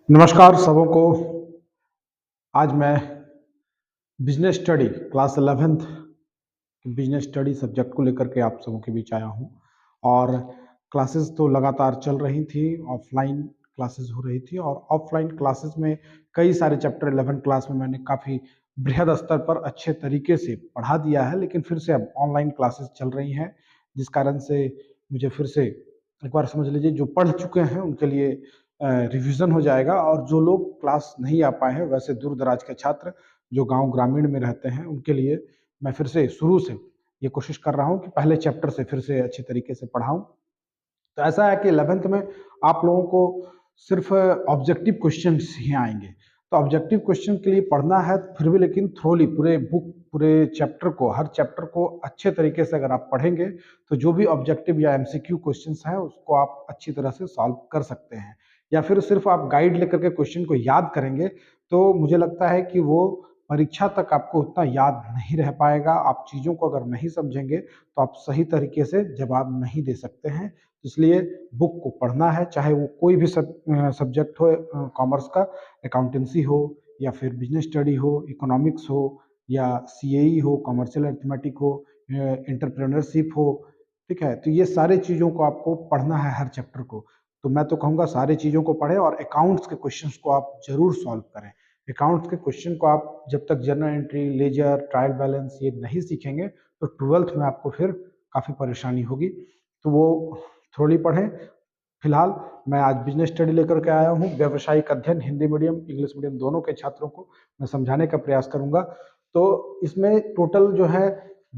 नमस्कार सबों को। आज मैं business study class 11th business study subject को लेकर के आप सबों के बीच आया हूं। और क्लासेस तो लगातार चल रही थी, ऑफलाइन क्लासेस हो रही थी और ऑफलाइन क्लासेस में कई सारे चैप्टर 11 क्लास में मैंने काफ़ी बृहद स्तर पर अच्छे तरीके से पढ़ा दिया है, लेकिन फिर से अब ऑनलाइन क्लासेस चल रही हैं, जिस कारण से मुझे फिर से एक बार समझ लीजिए जो पढ़ चुके हैं उनके लिए रिवीजन हो जाएगा। और जो लोग क्लास नहीं आ पाए हैं, वैसे दूर दराज के छात्र जो गांव ग्रामीण में रहते हैं, उनके लिए मैं फिर से शुरू से ये कोशिश कर रहा हूँ कि पहले चैप्टर से फिर से अच्छे तरीके से पढ़ाऊँ। तो ऐसा है कि 11th में आप लोगों को सिर्फ ऑब्जेक्टिव क्वेश्चंस ही आएंगे। तो ऑब्जेक्टिव क्वेश्चन के लिए पढ़ना है फिर भी, लेकिन थ्रोली पूरे बुक पूरे चैप्टर को, हर चैप्टर को अच्छे तरीके से अगर आप पढ़ेंगे तो जो भी ऑब्जेक्टिव या एमसीक्यू क्वेश्चंस हैं उसको आप अच्छी तरह से सॉल्व कर सकते हैं। या फिर सिर्फ आप गाइड लेकर के क्वेश्चन को याद करेंगे तो मुझे लगता है कि वो परीक्षा तक आपको उतना याद नहीं रह पाएगा। आप चीज़ों को अगर नहीं समझेंगे तो आप सही तरीके से जवाब नहीं दे सकते हैं। इसलिए बुक को पढ़ना है, चाहे वो कोई भी सब्जेक्ट हो, कॉमर्स का अकाउंटेंसी हो या फिर बिजनेस स्टडी हो, इकोनॉमिक्स हो या सीएई हो, कमर्शियल अर्थमेटिक हो, एंटरप्रेन्योरशिप हो। ठीक है, तो ये सारे चीज़ों को आपको पढ़ना है हर चैप्टर को। तो मैं तो कहूँगा सारी चीज़ों को पढ़ें और अकाउंट्स के क्वेश्चंस को आप जरूर सॉल्व करें। अकाउंट्स के क्वेश्चन को आप जब तक journal entry, ledger, trial balance ये नहीं सीखेंगे तो 12th में आपको फिर काफ़ी परेशानी होगी। तो वो थोड़ी पढ़ें। फिलहाल मैं आज बिजनेस स्टडी लेकर के आया हूँ। व्यावसायिक अध्ययन हिंदी मीडियम इंग्लिश मीडियम दोनों के छात्रों को मैं समझाने का प्रयास करूंगा। तो इसमें टोटल जो है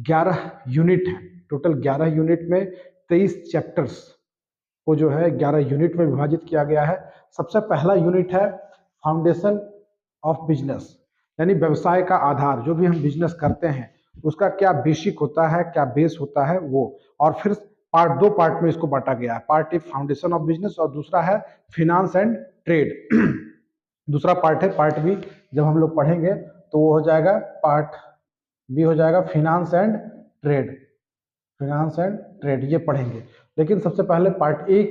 11 यूनिट है। टोटल 11 यूनिट में 23 चैप्टर्स को जो है 11 यूनिट में विभाजित किया गया है। सबसे पहला यूनिट है फाउंडेशन ऑफ बिजनेस, यानी व्यवसाय का आधार। जो भी हम बिजनेस करते हैं उसका क्या बेसिक होता है, क्या बेस होता है वो। और फिर दो पार्ट में इसको बांटा गया है। पार्ट एक फाउंडेशन ऑफ बिजनेस और दूसरा है फिनांस एंड ट्रेड। दूसरा पार्ट है पार्ट बी। जब हम लोग पढ़ेंगे तो वो हो जाएगा पार्ट बी, हो जाएगा finance and trade. Finance and trade ये पढ़ेंगे। लेकिन सबसे पहले पार्ट ए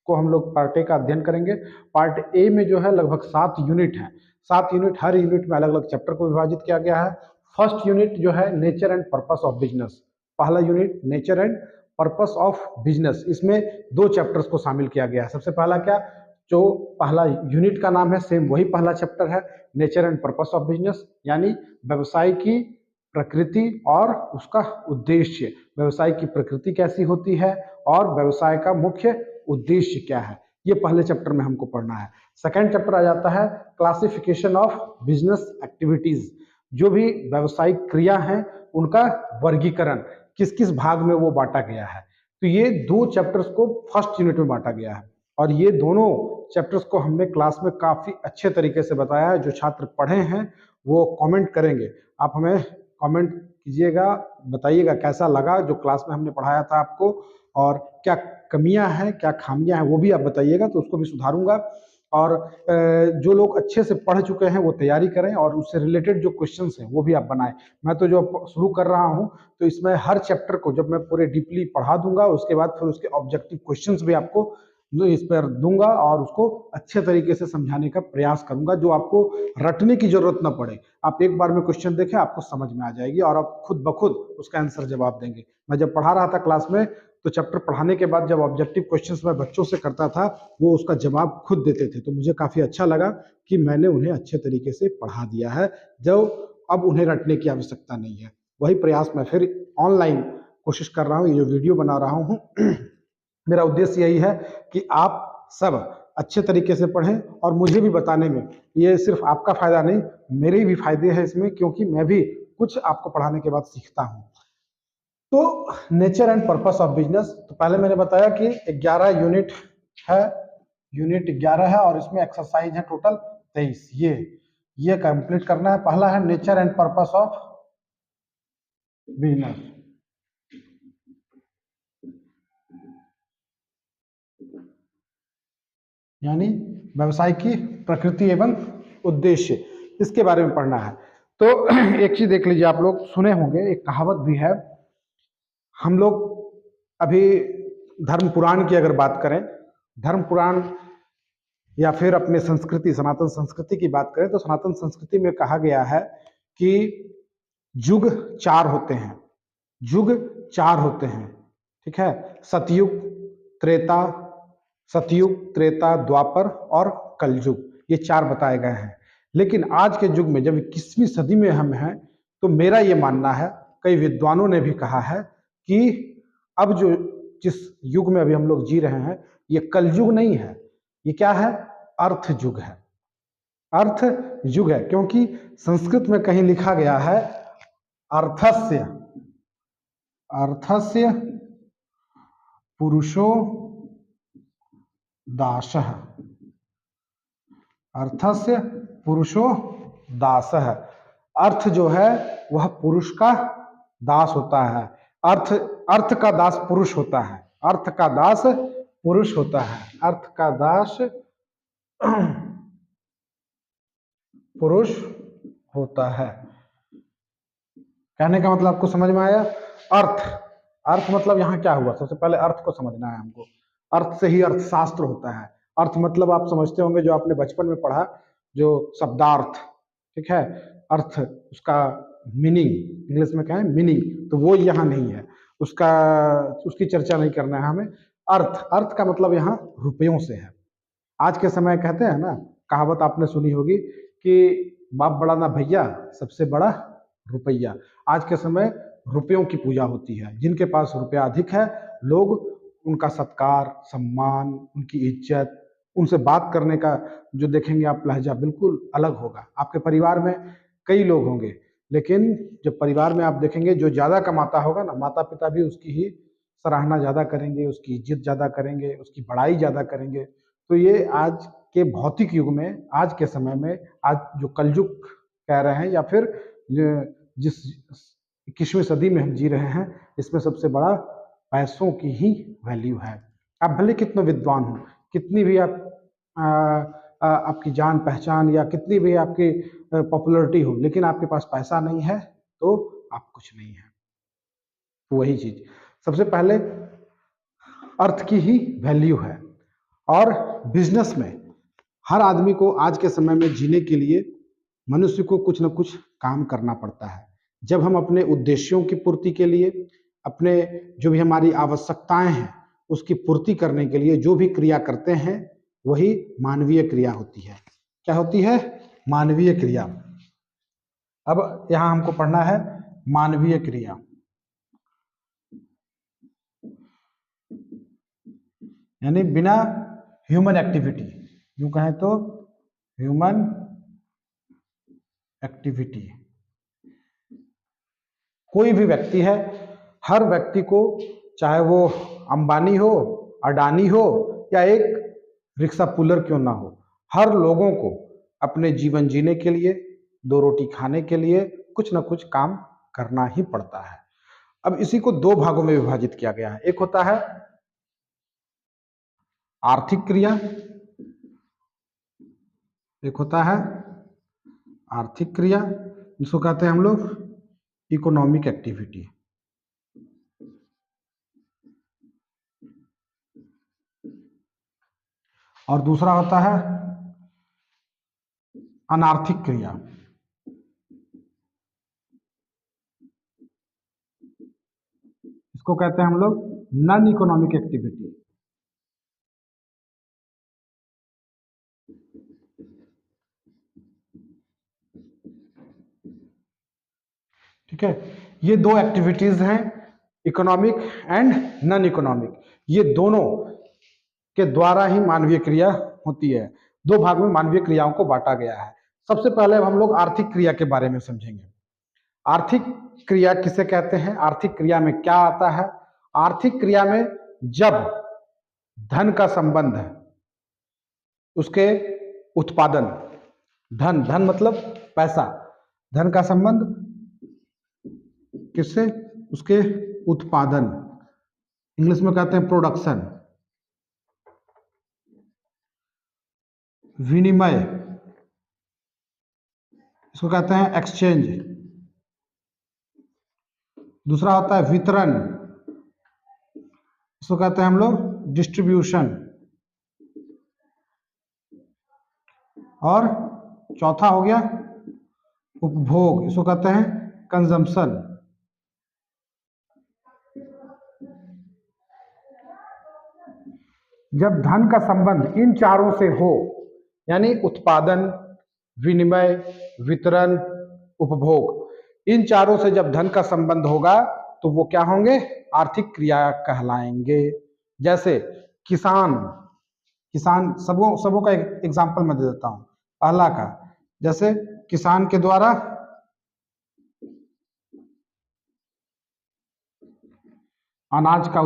को हम लोग पार्ट ए का अध्ययन करेंगे। पार्ट ए में जो है लगभग 7 यूनिट है। 7 यूनिट, हर यूनिट में अलग अलग चैप्टर को विभाजित किया गया है। फर्स्ट यूनिट जो है nature and purpose of business. पहला unit nature and purpose of business, इसमें 2 चैप्टर्स को शामिल किया गया है। सबसे पहला क्या, जो पहला यूनिट का नाम है सेम वही पहला चैप्टर है, nature and purpose of business, यानी व्यवसाय की प्रकृति और उसका उद्देश्य। व्यवसाय की प्रकृति कैसी होती है और व्यवसाय का मुख्य उद्देश्य क्या है, ये पहले चैप्टर में हमको पढ़ना है। सेकंड चैप्टर आ जाता है क्लासिफिकेशन ऑफ बिजनेस एक्टिविटीज। जो भी व्यावसायिक क्रिया है उनका वर्गीकरण किस किस भाग में वो बांटा गया है। तो ये 2 चैप्टर्स को फर्स्ट यूनिट में बांटा गया है और ये दोनों चैप्टर्स को हमने क्लास में काफी अच्छे तरीके से बताया है। जो छात्र पढ़े हैं वो कमेंट करेंगे। आप हमें कमेंट कीजिएगा, बताइएगा कैसा लगा जो क्लास में हमने पढ़ाया था आपको, और क्या कमियां हैं, क्या खामियां हैं वो भी आप बताइएगा, तो उसको भी सुधारूंगा। और जो लोग अच्छे से पढ़ चुके हैं वो तैयारी करें और उससे रिलेटेड जो क्वेश्चंस हैं वो भी आप बनाएं। मैं तो जो शुरू कर रहा हूं तो इसमें हर चैप्टर को जब मैं पूरे डीपली पढ़ा दूंगा उसके बाद फिर उसके ऑब्जेक्टिव क्वेश्चंस भी आपको इस पर दूंगा और उसको अच्छे तरीके से समझाने का प्रयास करूंगा, जो आपको रटने की जरूरत ना पड़े। आप एक बार में क्वेश्चन देखें, आपको समझ में आ जाएगी और आप खुद ब खुद उसका आंसर जवाब देंगे। मैं जब पढ़ा रहा था क्लास में तो चैप्टर पढ़ाने के बाद जब ऑब्जेक्टिव क्वेश्चंस मैं बच्चों से करता था वो उसका जवाब खुद देते थे, तो मुझे काफी अच्छा लगा कि मैंने उन्हें अच्छे तरीके से पढ़ा दिया है, जो अब उन्हें रटने की आवश्यकता नहीं है। वही प्रयास मैं फिर ऑनलाइन कोशिश कर रहा हूँ, ये जो वीडियो बना रहा हूँ मेरा उद्देश्य यही है कि आप सब अच्छे तरीके से पढ़ें और मुझे भी बताने में, ये सिर्फ आपका फायदा नहीं मेरे भी फायदे हैं इसमें, क्योंकि मैं भी कुछ आपको पढ़ाने के बाद सीखता हूं। तो nature and purpose of business, तो पहले मैंने बताया कि 11 यूनिट है, यूनिट 11 है और इसमें एक्सरसाइज है टोटल 23। ये कंप्लीट करना है। पहला है nature and purpose of business, यानी व्यवसाय की प्रकृति एवं उद्देश्य, इसके बारे में पढ़ना है। तो एक चीज देख लीजिए, आप लोग सुने होंगे, एक कहावत भी है। हम लोग अभी धर्म पुराण की अगर बात करें, धर्म पुराण या फिर अपने संस्कृति, सनातन संस्कृति की बात करें तो सनातन संस्कृति में कहा गया है कि युग 4 होते हैं, युग 4 होते हैं, ठीक है। सतयुग, त्रेता, द्वापर और कलयुग, ये 4 बताए गए हैं। लेकिन आज के युग में जब 21वीं सदी में हम हैं, तो मेरा ये मानना है, कई विद्वानों ने भी कहा है कि अब जो जिस युग में अभी हम लोग जी रहे हैं, ये कलयुग नहीं है, ये क्या है, अर्थ युग है, अर्थ युग है। क्योंकि संस्कृत में कहीं लिखा गया है अर्थस्य, अर्थस्य पुरुषो दासः, अर्थस्य पुरुषो दासः, अर्थ जो है वह पुरुष का दास होता है। अर्थ का दास पुरुष होता है, अर्थ का दास पुरुष होता है, अर्थ का दास पुरुष होता है। कहने का मतलब आपको समझ में आया? अर्थ मतलब यहाँ क्या हुआ, सबसे पहले अर्थ को समझना है हमको। अर्थ से ही अर्थशास्त्र होता है। अर्थ मतलब आप समझते होंगे, जो आपने बचपन में पढ़ा, जो शब्दार्थ, ठीक है। अर्थ, उसका मीनिंग, इंग्लिश में क्या है, मीनिंग, तो वो यहाँ नहीं है, उसकी चर्चा नहीं करना है हमें। अर्थ का मतलब यहाँ रुपयों से है। आज के समय कहते हैं ना, कहावत आपने सुनी होगी कि बाप बड़ा ना भैया, सबसे बड़ा रुपया। आज के समय रुपयों की पूजा होती है। जिनके पास रुपया अधिक है, लोग उनका सत्कार, सम्मान, उनकी इज्जत, उनसे बात करने का जो देखेंगे आप लहजा बिल्कुल अलग होगा। आपके परिवार में कई लोग होंगे, लेकिन जब परिवार में आप देखेंगे जो ज़्यादा कमाता होगा ना, माता पिता भी उसकी ही सराहना ज़्यादा करेंगे, उसकी इज्जत ज़्यादा करेंगे, उसकी बड़ाई ज़्यादा करेंगे। तो ये आज के भौतिक युग में, आज के समय में, आज जो कलयुग कह रहे हैं, या फिर जिस 21वीं सदी में हम जी रहे हैं, इसमें सबसे बड़ा पैसों की ही वैल्यू है। आप भले कितने विद्वान हो, कितनी भी आपकी जान पहचान या कितनी भी आपकी पॉपुलरिटी हो, लेकिन आपके पास पैसा नहीं है तो आप कुछ नहीं है। तो वही चीज सबसे पहले अर्थ की ही वैल्यू है। और बिजनेस में हर आदमी को आज के समय में जीने के लिए मनुष्य को कुछ न कुछ काम करना पड़ता है। जब हम अपने उद्देश्यों की पूर्ति के लिए, अपने जो भी हमारी आवश्यकताएं हैं उसकी पूर्ति करने के लिए जो भी क्रिया करते हैं, वही मानवीय क्रिया होती है। क्या होती है? मानवीय क्रिया। अब यहां हमको पढ़ना है मानवीय क्रिया, यानी बिना ह्यूमन एक्टिविटी, यूं कहें तो ह्यूमन एक्टिविटी। कोई भी व्यक्ति है, हर व्यक्ति को, चाहे वो अंबानी हो, अडानी हो, या एक रिक्शा पुलर क्यों ना हो, हर लोगों को अपने जीवन जीने के लिए, 2 रोटी खाने के लिए कुछ ना कुछ काम करना ही पड़ता है। अब इसी को 2 भागों में विभाजित किया गया है। एक होता है आर्थिक क्रिया, एक होता है आर्थिक क्रिया, जिसको कहते हैं हम लोग इकोनॉमिक एक्टिविटी। और दूसरा होता है अनार्थिक क्रिया। इसको कहते हैं हम लोग नॉन इकोनॉमिक एक्टिविटी। ठीक है, ये 2 एक्टिविटीज हैं, इकोनॉमिक एंड नॉन इकोनॉमिक। ये दोनों के द्वारा ही मानवीय क्रिया होती है। 2 भाग में मानवीय क्रियाओं को बांटा गया है। सबसे पहले हम लोग आर्थिक क्रिया के बारे में समझेंगे। आर्थिक क्रिया किसे कहते हैं? आर्थिक क्रिया में क्या आता है? आर्थिक क्रिया में जब धन का संबंध है, उसके उत्पादन, धन मतलब पैसा, धन का संबंध किससे? उसके उत्पादन, इंग्लिश में कहते हैं प्रोडक्शन, विनिमय, इसको कहते हैं एक्सचेंज। दूसरा होता है वितरण, इसको कहते हैं हम लोग डिस्ट्रीब्यूशन। और चौथा हो गया उपभोग, इसको कहते हैं कंजम्पशन। जब धन का संबंध इन चारों से हो, यानी उत्पादन, विनिमय, वितरण, उपभोग, इन चारों से जब धन का संबंध होगा तो वो क्या होंगे? आर्थिक क्रिया कहलाएंगे। जैसे किसान, सबों का एक एग्जाम्पल मैं दे देता हूं। पहला का, जैसे किसान के द्वारा अनाज का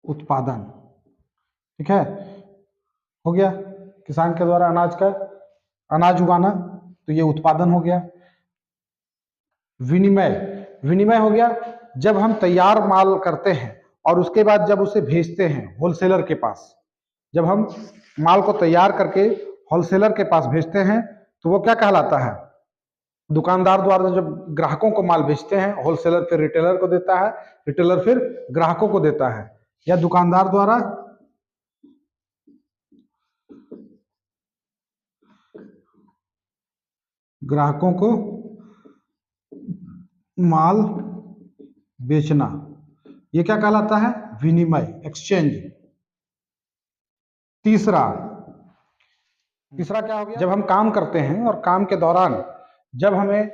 उत्पादन, ठीक है, हो गया। किसान के द्वारा अनाज उगाना, तो ये उत्पादन हो गया। विनिमय हो गया, जब हम तैयार माल करते हैं और उसके बाद जब उसे भेजते हैं होलसेलर के पास, जब हम माल को तैयार करके होलसेलर के पास भेजते हैं तो वो क्या कहलाता है? दुकानदार द्वारा जब ग्राहकों को माल बेचते हैं, होलसेलर फिर रिटेलर को देता है, रिटेलर फिर ग्राहकों को देता है, या दुकानदार द्वारा ग्राहकों को माल बेचना, ये क्या कहलाता है? विनिमय, एक्सचेंज। तीसरा क्या हो गया? जब हम काम करते हैं और काम के दौरान जब हमें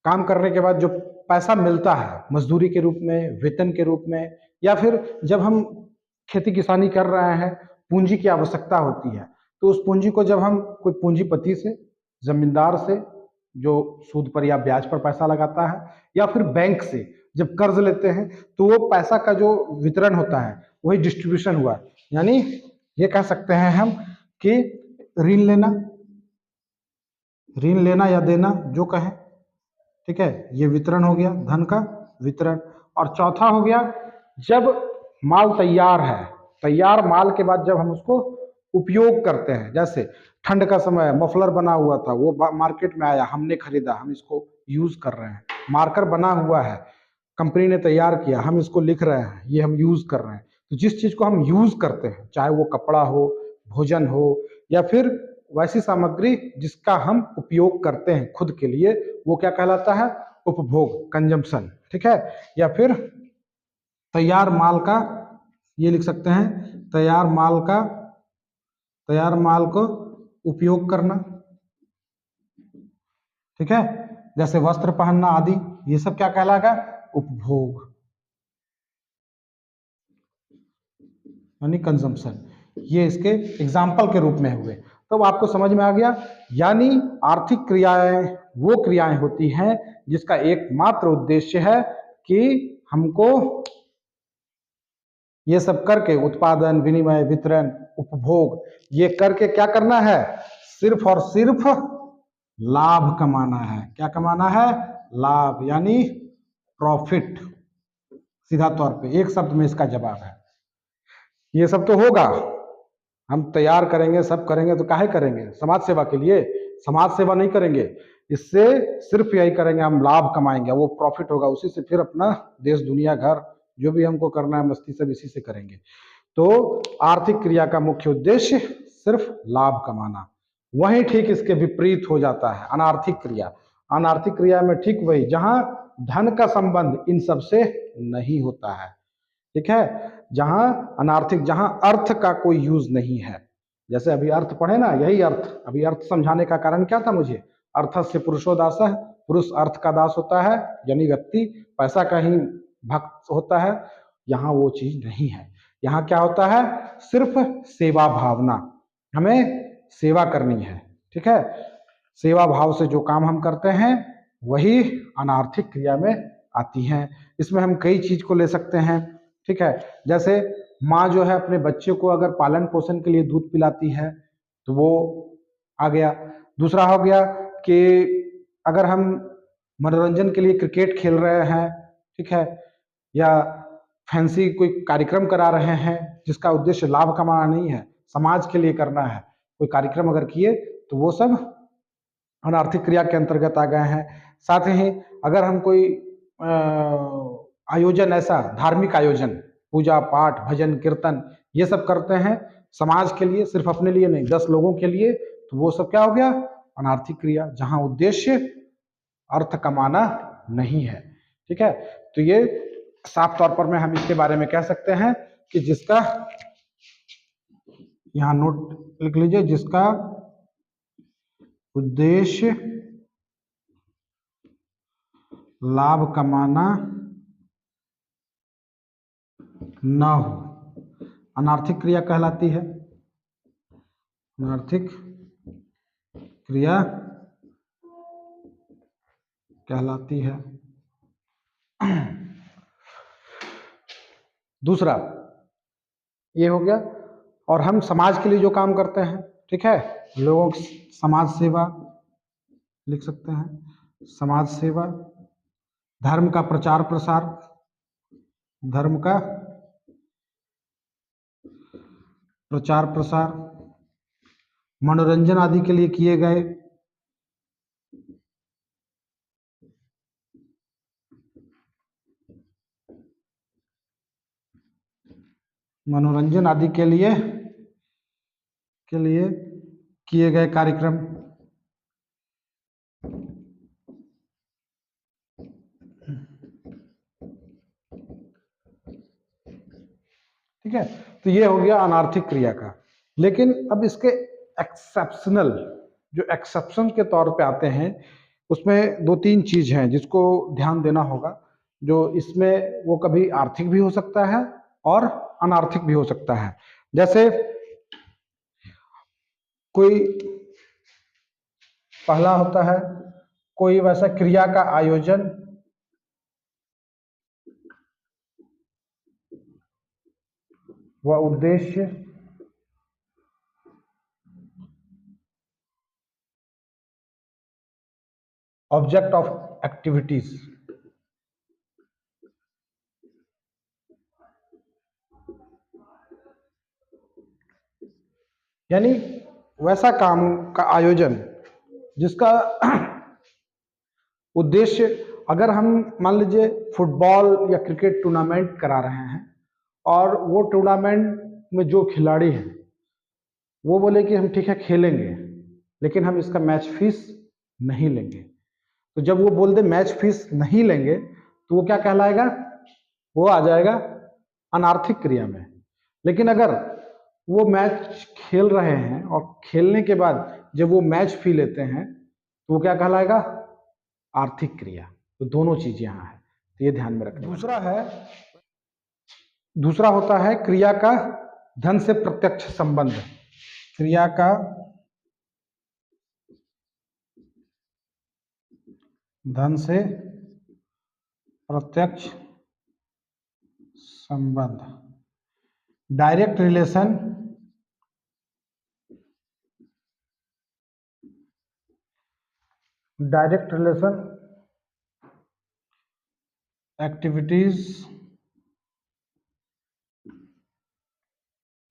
काम करने के बाद जो पैसा मिलता है मजदूरी के रूप में, वेतन के रूप में, या फिर जब हम खेती किसानी कर रहे हैं, पूंजी की आवश्यकता होती है, तो उस पूंजी को जब हम कोई पूंजीपति से, जमींदार से, जो सूद पर या ब्याज पर पैसा लगाता है, या फिर बैंक से जब कर्ज लेते हैं, तो वो पैसा का जो वितरण होता है वही डिस्ट्रीब्यूशन हुआ। यानी ये कह सकते हैं हम कि ऋण लेना या देना जो कहें, ठीक है, ये वितरण हो गया, धन का वितरण। और चौथा हो गया, जब माल तैयार है, तैयार माल के बाद जब हम उसको उपयोग करते हैं, जैसे ठंड का समय मफलर बना हुआ था, वो मार्केट में आया, हमने खरीदा, हम इसको यूज कर रहे हैं। मार्कर बना हुआ है, कंपनी ने तैयार किया, हम इसको लिख रहे हैं, ये हम यूज कर रहे हैं। तो जिस चीज को हम यूज करते हैं, चाहे वो कपड़ा हो, भोजन हो, या फिर वैसी सामग्री जिसका हम उपयोग करते हैं खुद के लिए, वो क्या कहलाता है? उपभोग, कंजम्पशन, ठीक है। या फिर तैयार माल का, ये लिख सकते हैं, तैयार माल को उपयोग करना, ठीक है, जैसे वस्त्र पहनना आदि, ये सब क्या कहलाएगा? उपभोग, यानी कंजम्पशन। ये इसके एग्जाम्पल के रूप में हुए। तो आपको समझ में आ गया, यानी आर्थिक क्रियाएं वो क्रियाएं होती हैं जिसका एकमात्र उद्देश्य है कि हमको ये सब करके उत्पादन, विनिमय, वितरण, उपभोग, ये करके क्या करना है? सिर्फ और सिर्फ लाभ कमाना है। क्या कमाना है? लाभ, यानी प्रॉफिट। सीधा तौर पे एक शब्द में इसका जवाब है। ये सब तो होगा, हम तैयार करेंगे, सब करेंगे, तो काहे करेंगे? समाज सेवा के लिए। समाज सेवा नहीं करेंगे, इससे सिर्फ यही करेंगे, हम लाभ कमाएंगे, वो प्रॉफिट होगा, उसी से फिर अपना देश, दुनिया, घर, जो भी हमको करना है मस्ती, सब इसी से करेंगे। तो आर्थिक क्रिया का मुख्य उद्देश्य सिर्फ लाभ कमाना। वहीं ठीक इसके विपरीत हो जाता है अनार्थिक क्रिया। अनार्थिक क्रिया में ठीक वही, जहां धन का संबंध इन सब से नहीं होता है, ठीक है, जहां अनार्थिक, जहां अर्थ का कोई यूज नहीं है। जैसे अभी अर्थ पढ़े ना, यही अर्थ, अभी अर्थ समझाने का कारण क्या था मुझे? अर्थस्य पुरुषो दासः, पुरुष अर्थ का दास होता है, यानी व्यक्ति पैसा का ही भक्त होता है। यहाँ वो चीज नहीं है। यहाँ क्या होता है? सिर्फ सेवा भावना, हमें सेवा करनी है, ठीक है। सेवा भाव से जो काम हम करते हैं वही अनार्थिक क्रिया में आती हैं। इसमें हम कई चीज को ले सकते हैं, ठीक है। जैसे माँ जो है अपने बच्चे को अगर पालन पोषण के लिए दूध पिलाती है तो वो आ गया। दूसरा हो गया कि अगर हम मनोरंजन के लिए क्रिकेट खेल रहे हैं, ठीक है, या फैंसी कोई कार्यक्रम करा रहे हैं जिसका उद्देश्य लाभ कमाना नहीं है, समाज के लिए करना है, कोई कार्यक्रम अगर किए तो वो सब अनार्थिक क्रिया के अंतर्गत आ गए हैं। साथ ही अगर हम कोई आयोजन, ऐसा धार्मिक आयोजन, पूजा पाठ, भजन कीर्तन, ये सब करते हैं समाज के लिए, सिर्फ अपने लिए नहीं, 10 लोगों के लिए, तो वो सब क्या हो गया? अनार्थिक क्रिया, जहां उद्देश्य अर्थ कमाना नहीं है। ठीक है, तो ये साफ तौर पर में हम इसके बारे में कह सकते हैं कि जिसका, यहां नोट लिख लीजिए, जिसका उद्देश्य लाभ कमाना न हो, अनार्थिक क्रिया कहलाती है। अनार्थिक क्रिया कहलाती है। दूसरा ये हो गया। और हम समाज के लिए जो काम करते हैं, ठीक है, लोगों की समाज सेवा लिख सकते हैं, समाज सेवा, धर्म का प्रचार प्रसार, धर्म का प्रचार प्रसार, मनोरंजन आदि के लिए किए गए मनोरंजन आदि के लिए किए गए कार्यक्रम। ठीक है, तो ये हो गया अनार्थिक क्रिया का। लेकिन अब इसके एक्सेप्शनल, जो एक्सेप्शन के तौर पे आते हैं, उसमें 2-3 चीज हैं जिसको ध्यान देना होगा। जो इसमें वो कभी आर्थिक भी हो सकता है और अनार्थिक भी हो सकता है। जैसे कोई पहला होता है कोई वैसा क्रिया का आयोजन व उद्देश्य ऑब्जेक्ट ऑफ एक्टिविटीज, यानी वैसा काम का आयोजन जिसका उद्देश्य, अगर हम मान लीजिए फुटबॉल या क्रिकेट टूर्नामेंट करा रहे हैं और वो टूर्नामेंट में जो खिलाड़ी हैं वो बोले कि हम ठीक है खेलेंगे, लेकिन हम इसका मैच फीस नहीं लेंगे, तो जब वो बोल दे मैच फीस नहीं लेंगे तो वो क्या कहलाएगा? वो आ जाएगा अनार्थिक क्रिया में। लेकिन अगर वो मैच खेल रहे हैं और खेलने के बाद जब वो मैच फी लेते हैं तो वो क्या कहलाएगा? आर्थिक क्रिया। तो दोनों चीज यहाँ है, तो ये ध्यान में रखना। दूसरा होता है क्रिया का धन से प्रत्यक्ष संबंध। क्रिया का धन से प्रत्यक्ष संबंध, direct relation, activities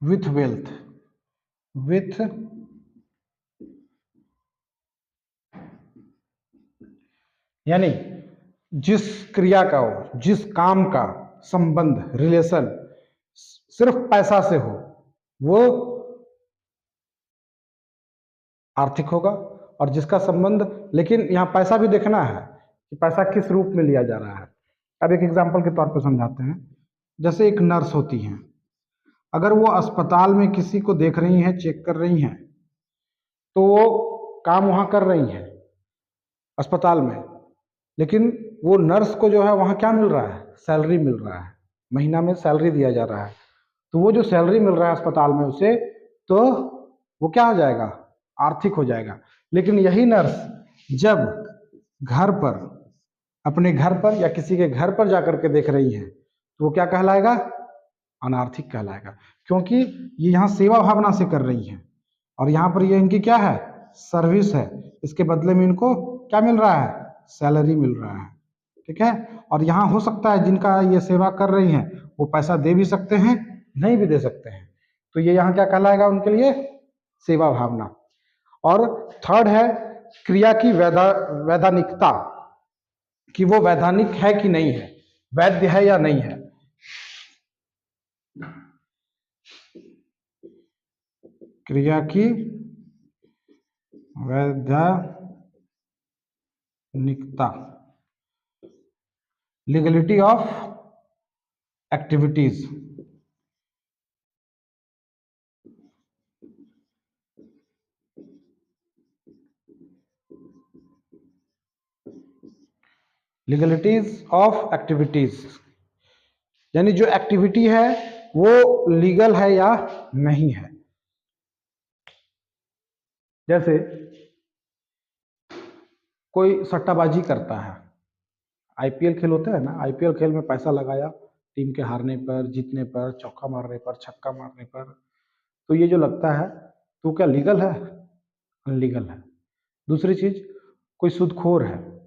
with wealth, यानी जिस क्रिया का हो, जिस काम का संबंध, रिलेशन सिर्फ पैसा से हो, वो आर्थिक होगा। और जिसका संबंध, लेकिन यहाँ पैसा भी देखना है कि पैसा किस रूप में लिया जा रहा है। अब एक एग्जांपल के तौर पर समझाते हैं। जैसे एक नर्स होती हैं, अगर वो अस्पताल में किसी को देख रही हैं, चेक कर रही हैं, तो वो काम वहां कर रही हैं अस्पताल में, लेकिन वो नर्स को जो है वहां क्या मिल रहा है? सैलरी मिल रहा है, महीना में सैलरी दिया जा रहा है। तो वो जो सैलरी मिल रहा है अस्पताल में उसे, तो वो क्या हो जाएगा? आर्थिक हो जाएगा। लेकिन यही नर्स जब घर पर, अपने घर पर या किसी के घर पर जाकर के देख रही है, तो वो क्या कहलाएगा? अनार्थिक कहलाएगा, क्योंकि ये यहाँ सेवा भावना से कर रही है और यहाँ पर ये इनकी क्या है? सर्विस है। इसके बदले में इनको क्या मिल रहा है? सैलरी मिल रहा है। ठीक है, और यहाँ हो सकता है जिनका ये सेवा कर रही हैं वो पैसा दे भी सकते हैं, नहीं भी दे सकते हैं, तो ये यहाँ क्या कहलाएगा उनके लिए? सेवा भावना। और थर्ड है क्रिया की वैधानिकता, कि वो वैधानिक है कि नहीं है, वैध है या नहीं है। क्रिया की वैधानिकता, legality of activities. Legalities of activities यानी जो एक्टिविटी है वो लीगल है या नहीं है। जैसे कोई सट्टाबाजी करता है, आईपीएल खेल होता है ना, आईपीएल खेल में पैसा लगाया, टीम के हारने पर, जीतने पर, चौका मारने पर, छक्का मारने पर, तो ये जो लगता है तो क्या लीगल है? अनलीगल है। दूसरी चीज, कोई सूदखोर है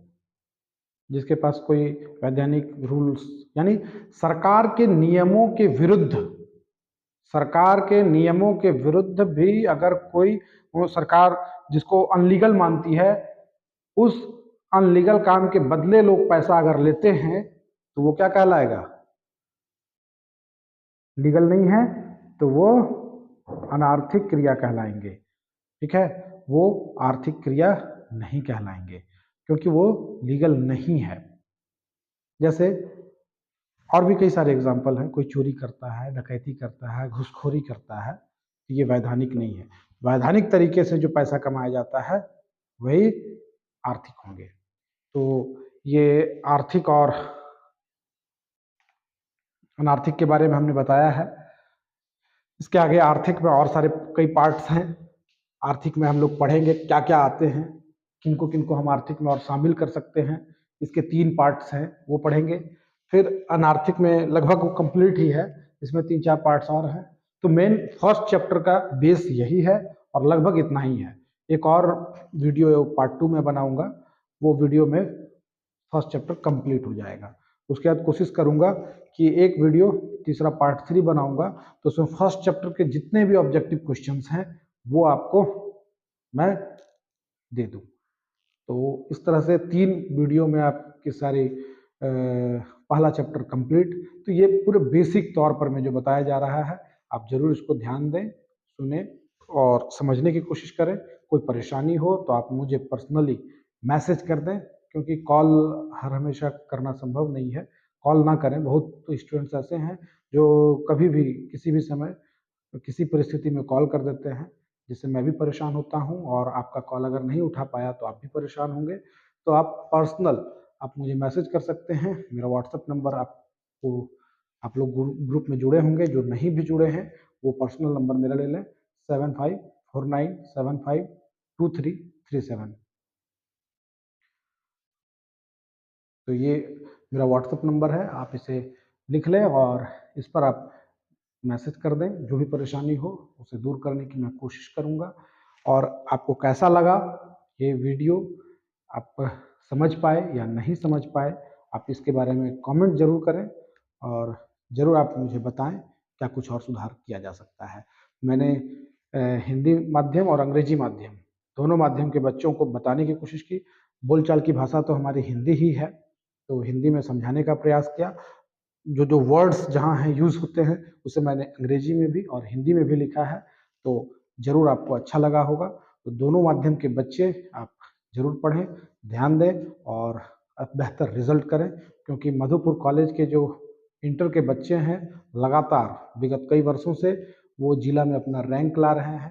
जिसके पास कोई वैधानिक रूल्स यानी सरकार के नियमों के विरुद्ध, सरकार के नियमों के विरुद्ध भी अगर कोई, वो सरकार जिसको अनलीगल मानती है, उस अनलीगल काम के बदले लोग पैसा अगर लेते हैं तो वो क्या कहलाएगा? लीगल नहीं है तो वो अनार्थिक क्रिया कहलाएंगे। ठीक है, वो आर्थिक क्रिया नहीं कहलाएंगे क्योंकि वो लीगल नहीं है। जैसे और भी कई सारे एग्जाम्पल हैं, कोई चोरी करता है, डकैती करता है, घूसखोरी करता है, ये वैधानिक नहीं है। वैधानिक तरीके से जो पैसा कमाया जाता है वही आर्थिक होंगे। तो ये आर्थिक और अनार्थिक के बारे में हमने बताया है। इसके आगे आर्थिक में और सारे कई पार्ट्स हैं। आर्थिक में हम लोग पढ़ेंगे क्या क्या आते हैं, किनको किनको हम आर्थिक में और शामिल कर सकते हैं, इसके 3 पार्ट्स हैं वो पढ़ेंगे। फिर अनार्थिक में लगभग वो कंप्लीट ही है, इसमें 3-4 पार्ट्स और हैं। तो मेन फर्स्ट चैप्टर का बेस यही है और लगभग इतना ही है। एक और वीडियो पार्ट 2 में बनाऊंगा, वो वीडियो में फर्स्ट चैप्टर कंप्लीट हो जाएगा। उसके बाद कोशिश करूंगा कि एक वीडियो तीसरा पार्ट 3 बनाऊंगा, तो उसमें फर्स्ट चैप्टर के जितने भी ऑब्जेक्टिव क्वेश्चंस हैं वो आपको मैं दे दूं। तो इस तरह से 3 वीडियो में आपके सारे पहला चैप्टर कंप्लीट। तो ये पूरे बेसिक तौर पर मैं जो बताया जा रहा है आप जरूर इसको ध्यान दें, सुने और समझने की कोशिश करें। कोई परेशानी हो तो आप मुझे पर्सनली मैसेज कर दें, क्योंकि कॉल हर हमेशा करना संभव नहीं है। कॉल ना करें, बहुत स्टूडेंट्स ऐसे हैं जो कभी भी किसी भी समय किसी परिस्थिति में कॉल कर देते हैं, जिससे मैं भी परेशान होता हूं और आपका कॉल अगर नहीं उठा पाया तो आप भी परेशान होंगे। तो आप पर्सनल आप मुझे मैसेज कर सकते हैं। मेरा व्हाट्सएप नंबर आपको, आप लोग ग्रुप में जुड़े होंगे, जो नहीं भी जुड़े हैं वो पर्सनल नंबर मेरा ले लें, 7549752337। तो ये मेरा व्हाट्सएप नंबर है, आप इसे लिख लें और इस पर आप मैसेज कर दें। जो भी परेशानी हो उसे दूर करने की मैं कोशिश करूंगा। और आपको कैसा लगा ये वीडियो, आप समझ पाए या नहीं समझ पाए, आप इसके बारे में कमेंट जरूर करें और ज़रूर आप मुझे बताएं क्या कुछ और सुधार किया जा सकता है। मैंने हिंदी माध्यम और अंग्रेजी माध्यम दोनों माध्यम के बच्चों को बताने की कोशिश की। बोलचाल की भाषा तो हमारी हिंदी ही है, तो हिंदी में समझाने का प्रयास किया। जो जो वर्ड्स जहाँ हैं यूज़ होते हैं उसे मैंने अंग्रेजी में भी और हिंदी में भी लिखा है, तो ज़रूर आपको अच्छा लगा होगा। तो दोनों माध्यम के बच्चे आप ज़रूर पढ़ें, ध्यान दें और बेहतर रिजल्ट करें, क्योंकि मधुपुर कॉलेज के जो इंटर के बच्चे हैं लगातार विगत कई वर्षों से वो जिला में अपना रैंक ला रहे हैं।